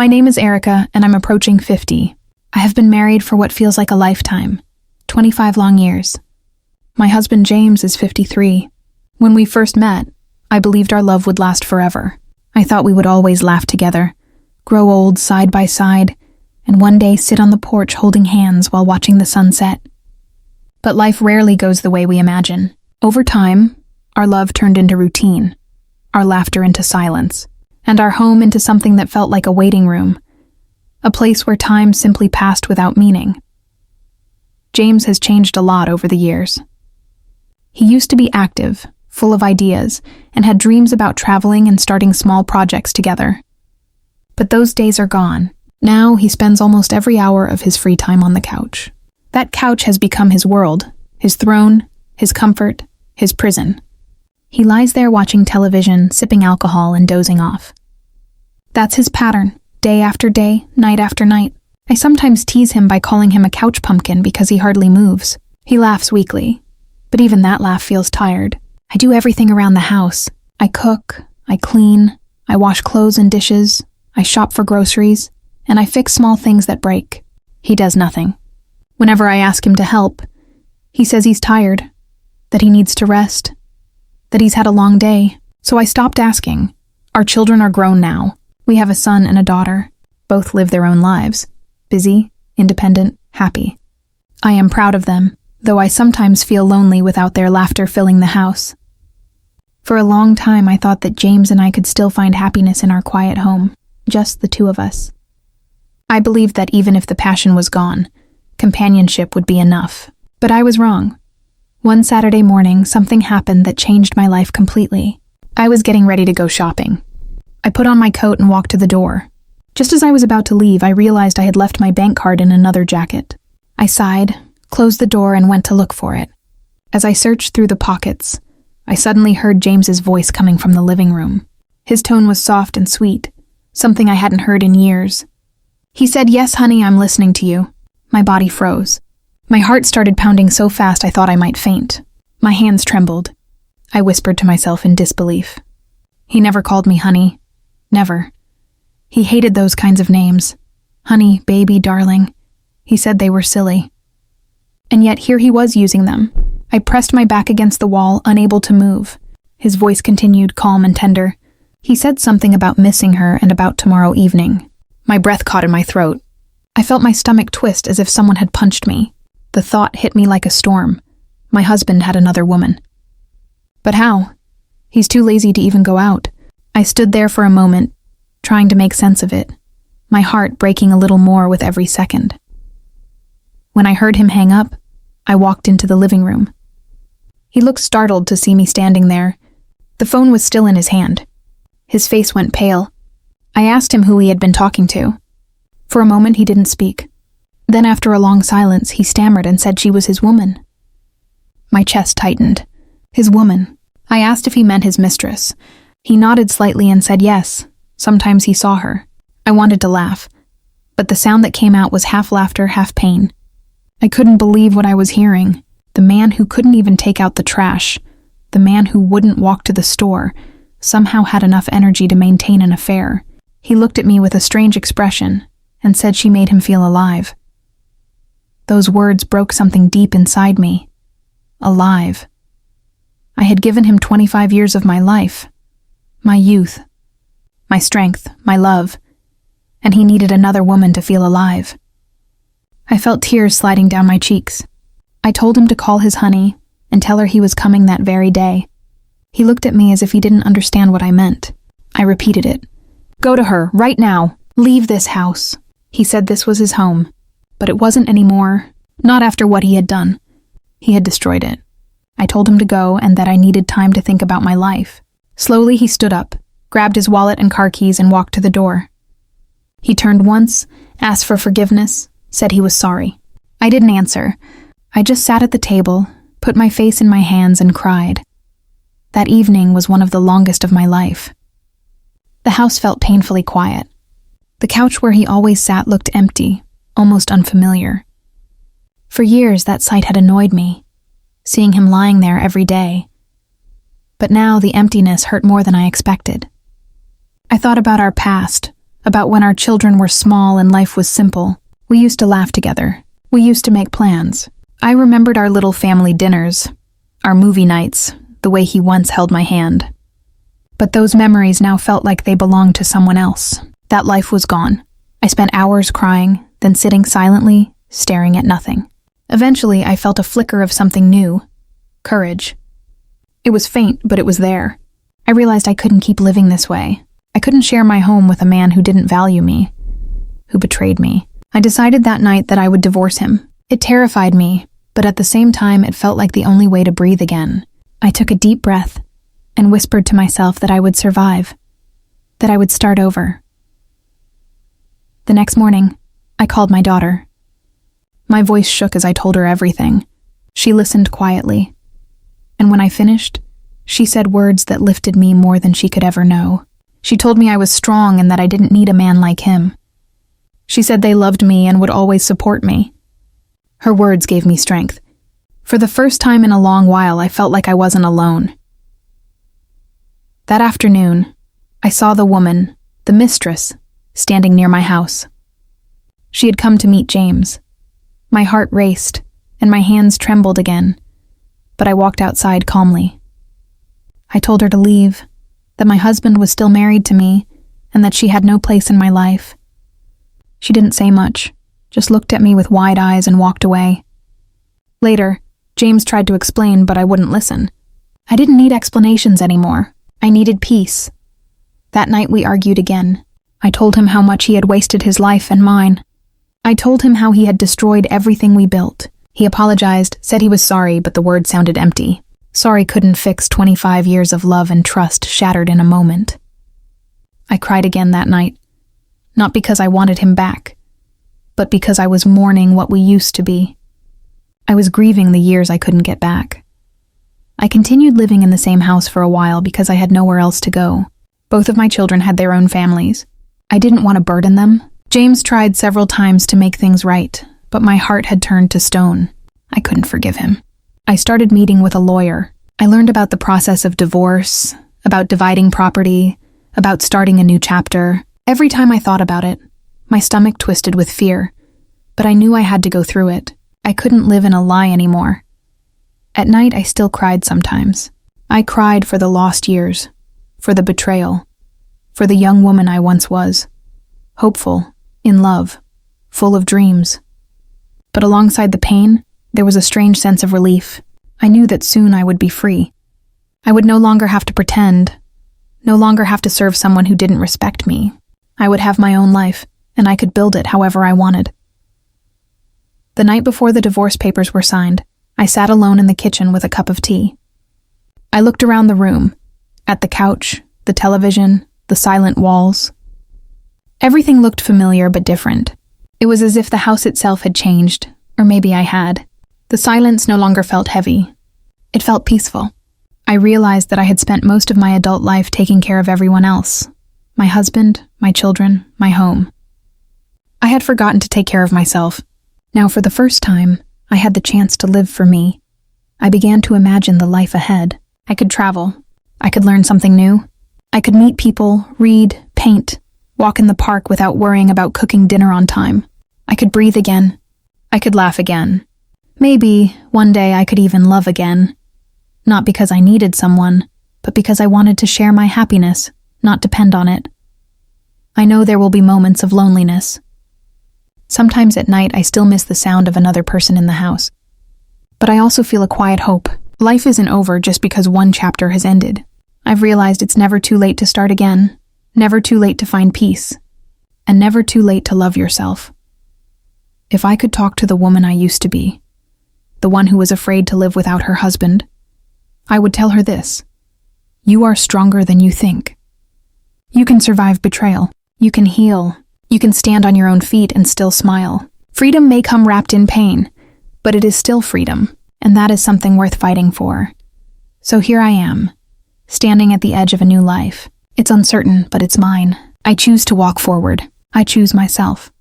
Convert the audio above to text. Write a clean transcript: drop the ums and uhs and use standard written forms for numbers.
My name is Erica, and I'm approaching 50. I have been married for what feels like a lifetime, 25 long years. My husband James is 53. When we first met, I believed our love would last forever. I thought we would always laugh together, grow old side by side, and one day sit on the porch holding hands while watching the sun set. But life rarely goes the way we imagine. Over time, our love turned into routine, our laughter into silence, and our home into something that felt like a waiting room, a place where time simply passed without meaning. James has changed a lot over the years. He used to be active, full of ideas, and had dreams about traveling and starting small projects together. But those days are gone. Now he spends almost every hour of his free time on the couch. That couch has become his world, his throne, his comfort, his prison. He lies there watching television, sipping alcohol, and dozing off. That's his pattern, day after day, night after night. I sometimes tease him by calling him a couch pumpkin because he hardly moves. He laughs weakly, but even that laugh feels tired. I do everything around the house. I cook, I clean, I wash clothes and dishes, I shop for groceries, and I fix small things that break. He does nothing. Whenever I ask him to help, he says he's tired, that he needs to rest, that he's had a long day. So I stopped asking. Our children are grown now. We have a son and a daughter. Both live their own lives. Busy, independent, happy. I am proud of them, though I sometimes feel lonely without their laughter filling the house. For a long time, I thought that James and I could still find happiness in our quiet home, just the two of us. I believed that even if the passion was gone, companionship would be enough. But I was wrong. One Saturday morning, something happened that changed my life completely. I was getting ready to go shopping. I put on my coat and walked to the door. Just as I was about to leave, I realized I had left my bank card in another jacket. I sighed, closed the door, and went to look for it. As I searched through the pockets, I suddenly heard James's voice coming from the living room. His tone was soft and sweet, something I hadn't heard in years. He said, "Yes, honey, I'm listening to you." My body froze. My heart started pounding so fast I thought I might faint. My hands trembled. I whispered to myself in disbelief. He never called me honey. Never. He hated those kinds of names. Honey, baby, darling. He said they were silly. And yet here he was using them. I pressed my back against the wall, unable to move. His voice continued, calm and tender. He said something about missing her and about tomorrow evening. My breath caught in my throat. I felt my stomach twist as if someone had punched me. The thought hit me like a storm. My husband had another woman. But how? He's too lazy to even go out. I stood there for a moment, trying to make sense of it, my heart breaking a little more with every second. When I heard him hang up, I walked into the living room. He looked startled to see me standing there. The phone was still in his hand. His face went pale. I asked him who he had been talking to. For a moment, he didn't speak. Then after a long silence, he stammered and said she was his woman. My chest tightened. His woman. I asked if he meant his mistress. He nodded slightly and said yes. Sometimes he saw her. I wanted to laugh, but the sound that came out was half laughter, half pain. I couldn't believe what I was hearing. The man who couldn't even take out the trash, the man who wouldn't walk to the store, somehow had enough energy to maintain an affair. He looked at me with a strange expression and said she made him feel alive. Those words broke something deep inside me. Alive. I had given him 25 years of my life, my youth, my strength, my love, and he needed another woman to feel alive. I felt tears sliding down my cheeks. I told him to call his honey and tell her he was coming that very day. He looked at me as if he didn't understand what I meant. I repeated it. "Go to her, right now. Leave this house." He said this was his home, but it wasn't anymore, not after what he had done. He had destroyed it. I told him to go and that I needed time to think about my life. Slowly he stood up, grabbed his wallet and car keys and walked to the door. He turned once, asked for forgiveness, said he was sorry. I didn't answer. I just sat at the table, put my face in my hands and cried. That evening was one of the longest of my life. The house felt painfully quiet. The couch where he always sat looked empty, almost unfamiliar. For years that sight had annoyed me, seeing him lying there every day. But now the emptiness hurt more than I expected. I thought about our past, about when our children were small and life was simple. We used to laugh together. We used to make plans. I remembered our little family dinners, our movie nights, the way he once held my hand. But those memories now felt like they belonged to someone else. That life was gone. I spent hours crying, then sitting silently, staring at nothing. Eventually, I felt a flicker of something new. Courage. It was faint, but it was there. I realized I couldn't keep living this way. I couldn't share my home with a man who didn't value me, who betrayed me. I decided that night that I would divorce him. It terrified me, but at the same time, it felt like the only way to breathe again. I took a deep breath and whispered to myself that I would survive, that I would start over. The next morning, I called my daughter. My voice shook as I told her everything. She listened quietly. And when I finished, she said words that lifted me more than she could ever know. She told me I was strong and that I didn't need a man like him. She said they loved me and would always support me. Her words gave me strength. For the first time in a long while, I felt like I wasn't alone. That afternoon, I saw the woman, the mistress, standing near my house. She had come to meet James. My heart raced, and my hands trembled again, but I walked outside calmly. I told her to leave, that my husband was still married to me, and that she had no place in my life. She didn't say much, just looked at me with wide eyes and walked away. Later, James tried to explain, but I wouldn't listen. I didn't need explanations anymore. I needed peace. That night we argued again. I told him how much he had wasted his life and mine. I told him how he had destroyed everything we built. He apologized, said he was sorry, but the words sounded empty. Sorry couldn't fix 25 years of love and trust shattered in a moment. I cried again that night, not because I wanted him back, but because I was mourning what we used to be. I was grieving the years I couldn't get back. I continued living in the same house for a while because I had nowhere else to go. Both of my children had their own families. I didn't want to burden them. James tried several times to make things right, but my heart had turned to stone. I couldn't forgive him. I started meeting with a lawyer. I learned about the process of divorce, about dividing property, about starting a new chapter. Every time I thought about it, my stomach twisted with fear, but I knew I had to go through it. I couldn't live in a lie anymore. At night, I still cried sometimes. I cried for the lost years, for the betrayal, for the young woman I once was, hopeful, in love, full of dreams. But alongside the pain, there was a strange sense of relief. I knew that soon I would be free. I would no longer have to pretend, no longer have to serve someone who didn't respect me. I would have my own life, and I could build it however I wanted. The night before the divorce papers were signed, I sat alone in the kitchen with a cup of tea. I looked around the room, at the couch, the television, the silent walls. Everything looked familiar but different. It was as if the house itself had changed, or maybe I had. The silence no longer felt heavy. It felt peaceful. I realized that I had spent most of my adult life taking care of everyone else. My husband, my children, my home. I had forgotten to take care of myself. Now, for the first time, I had the chance to live for me. I began to imagine the life ahead. I could travel. I could learn something new. I could meet people, read, paint, walk in the park without worrying about cooking dinner on time. I could breathe again. I could laugh again. Maybe, one day I could even love again. Not because I needed someone, but because I wanted to share my happiness, not depend on it. I know there will be moments of loneliness. Sometimes at night I still miss the sound of another person in the house. But I also feel a quiet hope. Life isn't over just because one chapter has ended. I've realized it's never too late to start again, never too late to find peace, and never too late to love yourself. If I could talk to the woman I used to be, the one who was afraid to live without her husband, I would tell her this: you are stronger than you think. You can survive betrayal. You can heal. You can stand on your own feet and still smile. Freedom may come wrapped in pain, but it is still freedom, and that is something worth fighting for. So here I am, standing at the edge of a new life. It's uncertain, but it's mine. I choose to walk forward. I choose myself.